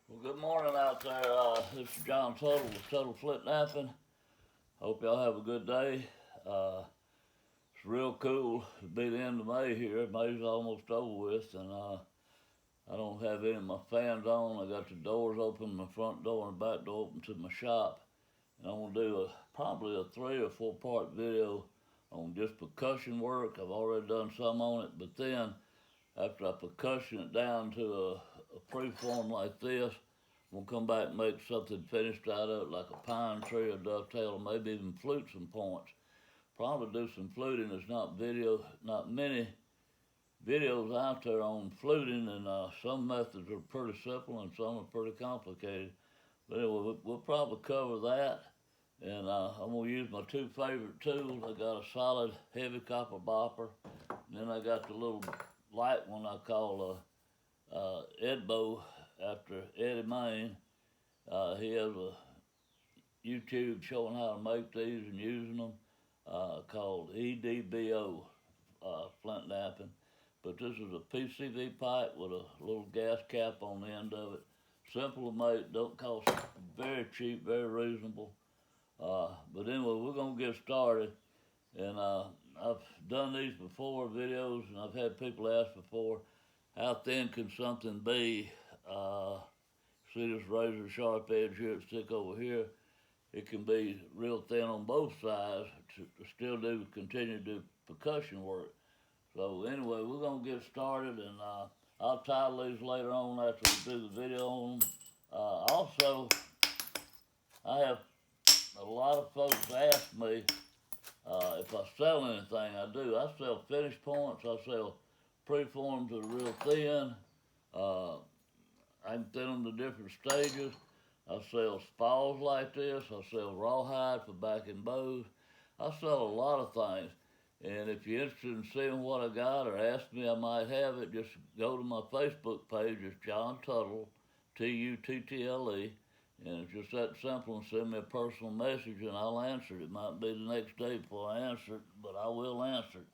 Well, good morning out there. This is John Tuttle with Tuttle Flint Napping. Hope y'all have a good day. It's real cool to be the end of May here. May's almost over with, and I don't have any of my fans on. I got the doors open, my front door and back door open to my shop. And I'm going to do probably a 3 or 4 part video on just percussion work. I've already done some on it, but then after I percussion it down to a preform like this, I'm gonna come back and make something finished out of it, like a pine tree or dovetail, or maybe even flute some points. Probably do some fluting. There's not many videos out there on fluting, and some methods are pretty simple and some are pretty complicated. But anyway, we'll probably cover that. And I'm gonna use my 2 favorite tools. I got a solid heavy copper bopper, and then I got the little light one I call Edbo after Eddie Main. He has a YouTube showing how to make these and using them, called EDBO, Flint Napping. But this is a PCV pipe with a little gas cap on the end of it. Simple to make, don't cost, very cheap, very reasonable. But anyway, we're gonna get started. And I've done these before, videos, and I've had people ask before, how thin can something be? See this razor sharp edge here, it's thick over here. It can be real thin on both sides to still continue to do percussion work. So anyway, we're gonna get started, and I'll title these later on after we do the video on them. Also, I have a lot of folks ask me if I sell anything. I do. I sell finish points. I sell preforms that are real thin. I can thin them to different stages. I sell spalls like this. I sell rawhide for backing bows. I sell a lot of things. And if you're interested in seeing what I got or ask me, I might have it. Just go to my Facebook page. It's John Tuttle, Tuttle. And it's just that simple, and send me a personal message and I'll answer it. It might be the next day before I answer it, but I will answer it.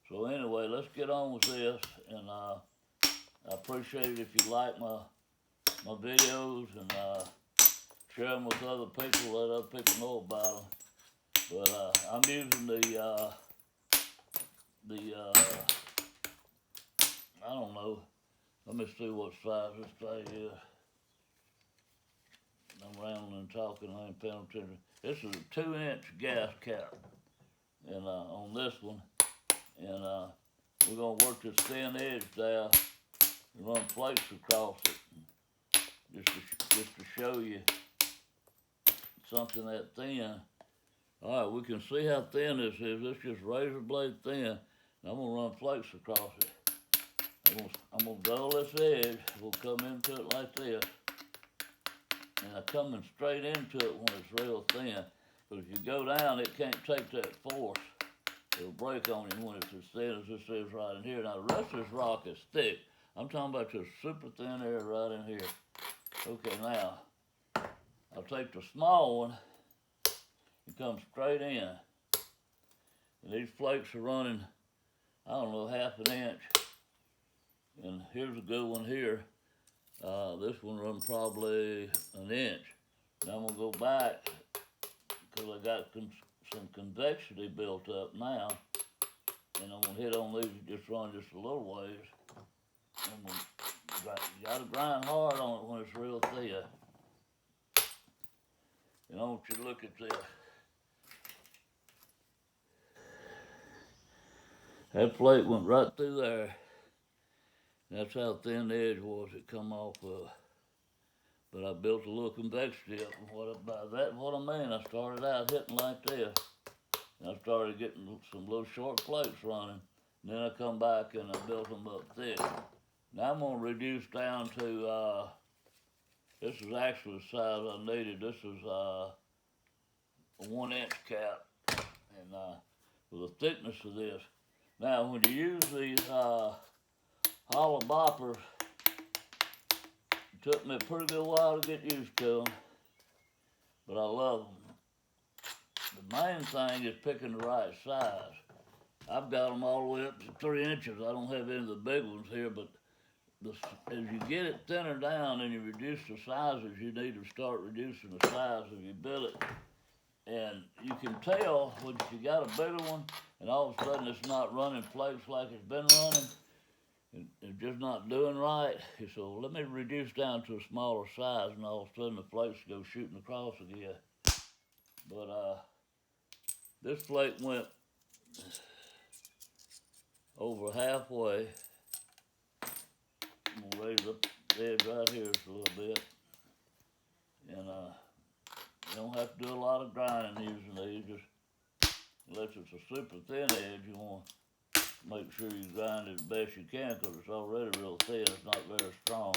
So anyway, let's get on with this. And I appreciate it if you like my videos and share them with other people, let other people know about them. But I'm using I don't know, let me see what size this thing is. I'm rambling and talking, I ain't paying attention. This is a 2-inch gas cap, and on this one, and we're gonna work this thin edge down and run flakes across it, just to show you something that thin. All right, we can see how thin this is. This is just razor blade thin. And I'm gonna run flakes across it. I'm gonna dull this edge. We'll come into it like this. And I'm coming straight into it when it's real thin. But if you go down, it can't take that force. It'll break on you when it's as thin as this is right in here. Now the rest of this rock is thick. I'm talking about this super thin area right in here. Okay, now, I'll take the small one and come straight in. And these flakes are running, I don't know, half an inch. And here's a good one here. This one run probably an inch. Now I'm gonna go back because I got some convexity built up now. And I'm gonna hit on these and just run just a little ways. You gotta grind hard on it when it's real thin. And I want you to look at this. That plate went right through there. That's how thin the edge was it come off of. But I built a little convexity up, and by that what I mean. I started out hitting like this, and I started getting some little short plates running. And then I come back and I built them up thick. Now I'm gonna reduce down to, this is actually the size I needed. This is a 1-inch cap, and with the thickness of this. Now when you use these hollow boppers, it took me a pretty good while to get used to them, but I love them. The main thing is picking the right size. I've got them all the way up to 3 inches. I don't have any of the big ones here, but as you get it thinner down and you reduce the sizes, you need to start reducing the size of your billet. And you can tell when you got a bigger one and all of a sudden it's not running flakes like it's been running. It's just not doing right. So let me reduce down to a smaller size, and all of a sudden the flakes go shooting across again. But this flake went over halfway. I'm gonna raise up the edge right here just a little bit, and you don't have to do a lot of grinding using these. Just unless it's a super thin edge, you want to make sure you grind it as best you can because it's already real thin. It's not very strong.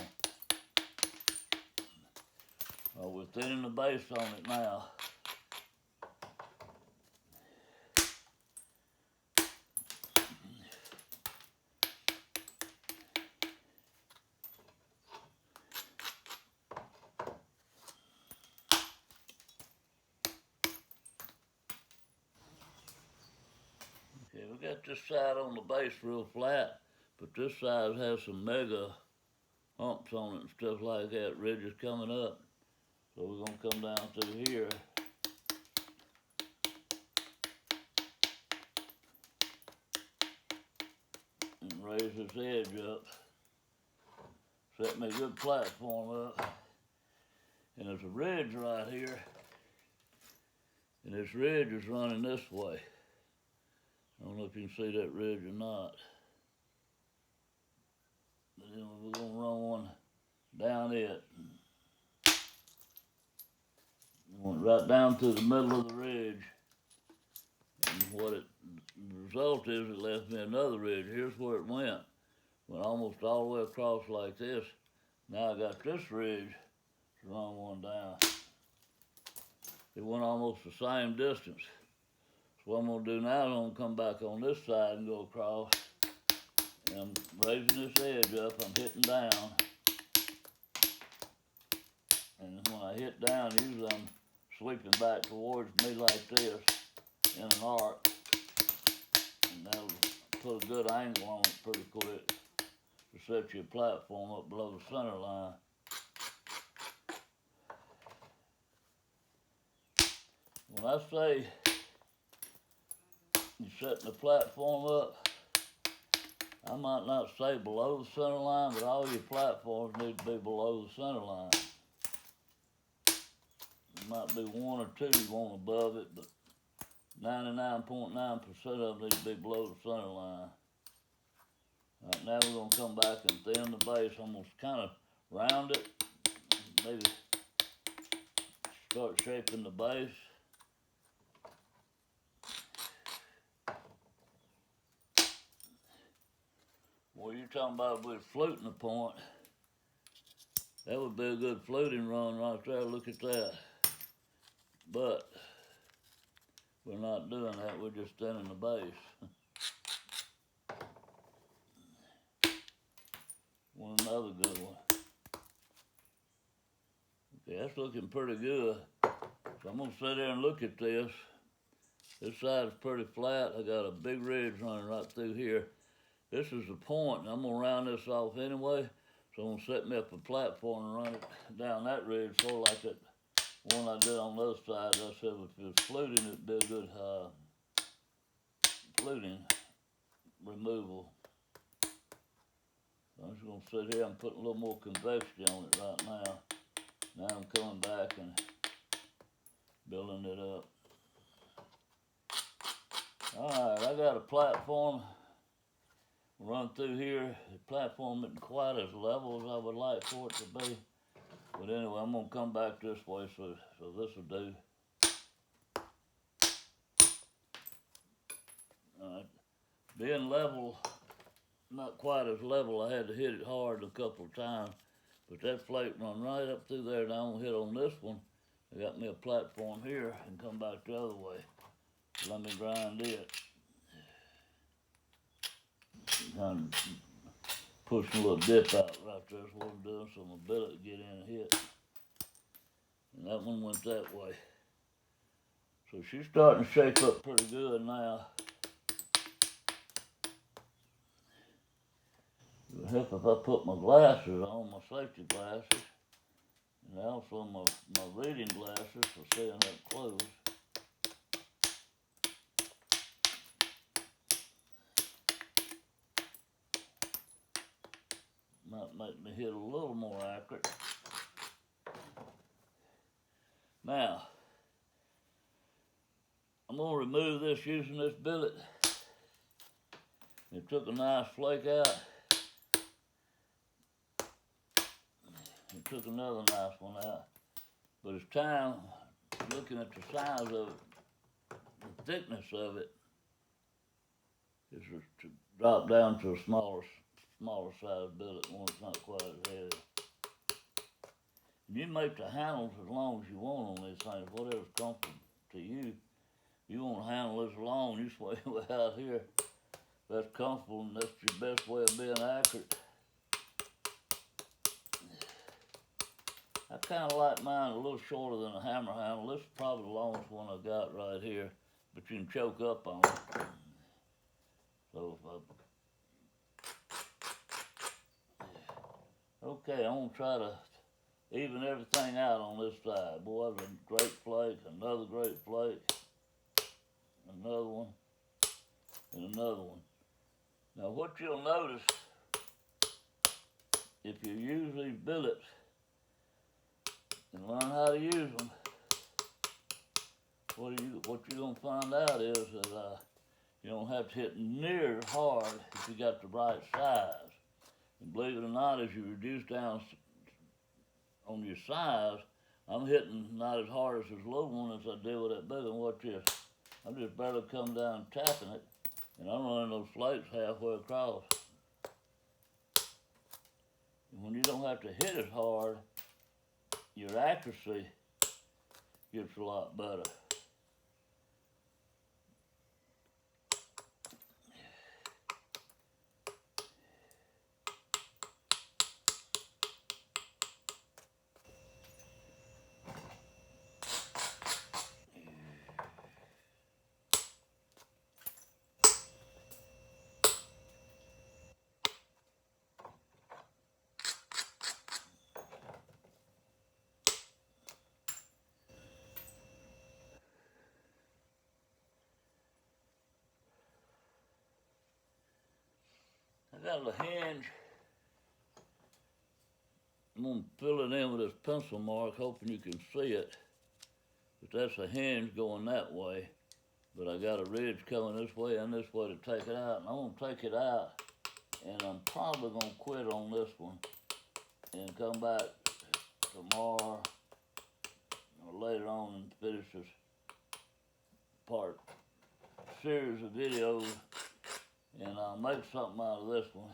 We're thinning the base on it now. Okay, we got this side on the base real flat, but this side has some mega humps on it and stuff like that, ridges coming up. So we're going to come down through here and raise this edge up. Set me a good platform up. And there's a ridge right here. And this ridge is running this way. I don't know if you can see that ridge or not. But then we're going to run one down it. Went right down to the middle of the ridge. And the result is it left me another ridge. Here's where it went. Went almost all the way across like this. Now I got this ridge to run one down. It went almost the same distance. So what I'm gonna do now is I'm gonna come back on this side and go across. And I'm raising this edge up, I'm hitting down. And when I hit down, usually I'm sweeping back towards me like this in an arc. And that'll put a good angle on it pretty quick to set your platform up below the center line. When I say you're setting the platform up, I might not say below the center line, but all your platforms need to be below the center line. There might be one or two you want above it, but 99.9% of them need to be below the center line. All right, now we're going to come back and thin the base. I'm going to kind of round it, maybe start shaping the base. Well, you're talking about with fluting a point. That would be a good fluting run right there. Look at that. But we're not doing that. We're just thinning the base. Another good one. Okay, that's looking pretty good. So I'm gonna sit there and look at this. This side is pretty flat. I got a big ridge running right through here. This is the point, and I'm gonna round this off anyway. So I'm gonna set me up a platform and run it down that ridge, sort of like that one I did on the other side. I said if it was fluting, it'd be a good fluting removal. I'm just going to sit here and put a little more convexity on it right now. Now I'm coming back and building it up. Alright, I got a platform run through here. The platform isn't quite as level as I would like for it to be. But anyway, I'm going to come back this way, so this will do. Alright, being level, not quite as level, I had to hit it hard a couple of times, but that flake run right up through there. Now I'm gonna hit on this one. I got me a platform here and come back the other way. Let me grind it. Kind of pushing a little dip out right there is what I'm doing, so my billet get in and hit. And that one went that way. So she's starting to shape up pretty good now. It'll help if I put my glasses on, my safety glasses, and also my reading glasses for seeing up close. Might make me hit a little more accurate. Now, I'm going to remove this using this billet. It took a nice flake out. It took another nice one out. But it's time, looking at the size of it, the thickness of it, is to drop down to a smaller size billet, one that's not quite as heavy. And you make the handles as long as you want on these things, whatever's comfortable to you. You want to handle this long, you sway way out here. That's comfortable, and that's your best way of being accurate. I kind of like mine a little shorter than a hammer handle. This is probably the longest one I got right here, but you can choke up on it. So okay, I'm gonna try to even everything out on this side. Boy, that's a great flake, another great flake, another one, and another one. Now what you'll notice, if you use these billets and learn how to use them, what you're gonna find out is that you don't have to hit near as hard if you got the right size. And believe it or not, as you reduce down on your size, I'm hitting not as hard as this little one as I did with that big one. Watch this. I'm just barely coming down and tapping it, and I'm running those flakes halfway across. And when you don't have to hit as hard, your accuracy gets a lot better. I got a hinge. I'm going to fill it in with this pencil mark, hoping you can see it. But that's a hinge going that way. But I got a ridge coming this way and this way to take it out. And I'm going to take it out, and I'm probably going to quit on this one and come back tomorrow or later on and finish this series of videos, and I'll make something out of this one.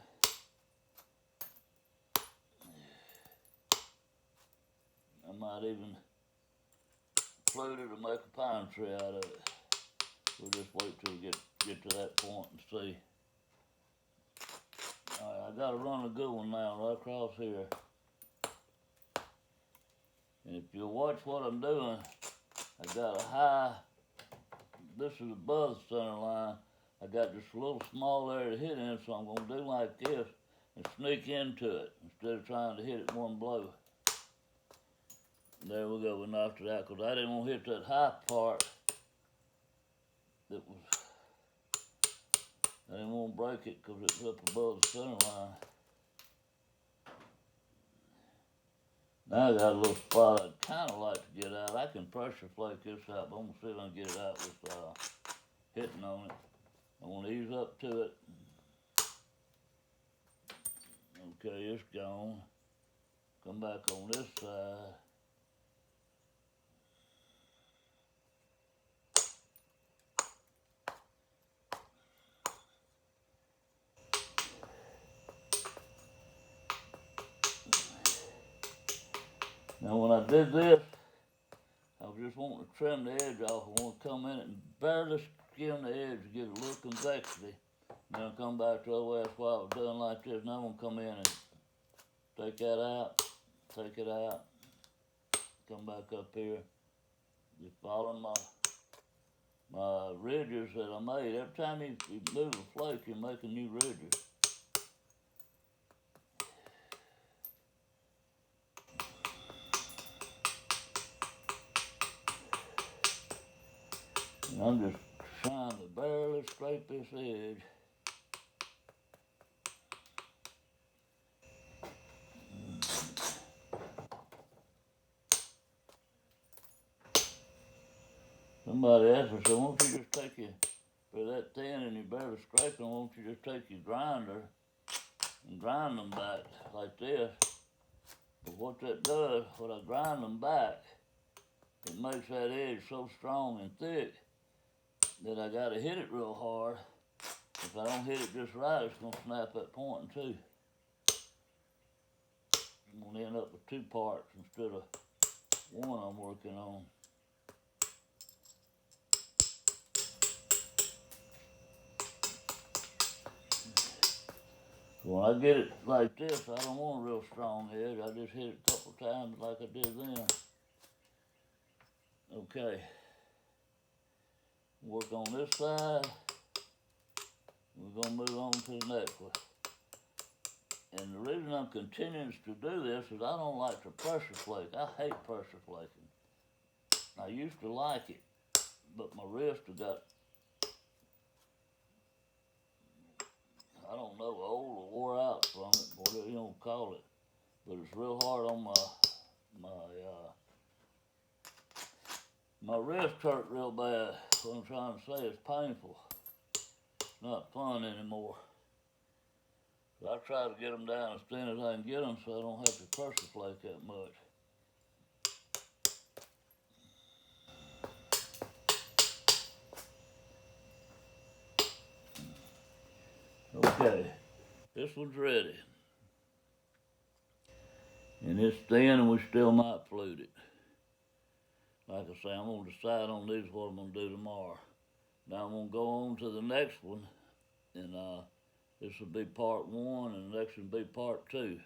I might even flute it or make a pine tree out of it. We'll just wait till we get to that point and see. Alright, I gotta run a good one now right across here. And if you'll watch what I'm doing, I got a high, this is above the center line. I got this little small area to hit in, so I'm gonna do like this and sneak into it instead of trying to hit it one blow. There we go, we knocked it out, because I didn't want to hit that high part that was, I didn't want to break it because it's up above the center line. Now I got a little spot I'd kind of like to get out. I can pressure flake this out, but I'm going to see if I can get it out with hitting on it. I want to ease up to it. Okay, it's gone. Come back on this side. Now when I did this, I was just wanting to trim the edge off. I want to come in and barely skim the edge to get a little convexity. And then come back the other way. That's why I was doing like this. Now I'm going to come in and take that out, take it out, come back up here. Just following my ridges that I made. Every time you move a flake, you're making new ridges. I'm just trying to barely scrape this edge. Somebody asked me, so why don't you just take your, for that thin and you barely scraping, why don't you just take your grinder and grind them back like this? But what that does, when I grind them back, it makes that edge so strong and thick that I gotta hit it real hard. If I don't hit it just right, it's gonna snap that point in two. I'm gonna end up with two parts instead of one I'm working on. When I get it like this, I don't want a real strong edge. I just hit it a couple times like I did then. Okay. Work on this side. We're gonna move on to the next one. And the reason I'm continuing to do this is I don't like to pressure flake. I hate pressure flaking. I used to like it, but my wrist has got, I don't know, old or wore out from it, whatever you don't call it. But it's real hard on my wrist hurt real bad. What I'm trying to say is painful. It's not fun anymore. So I try to get them down as thin as I can get them so I don't have to pressure flake that much. Okay, this one's ready. And it's thin and we still might flute it. Like I say, I'm gonna decide on these what I'm gonna do tomorrow. Now I'm gonna go on to the next one, and this will be part one, and the next one will be part two.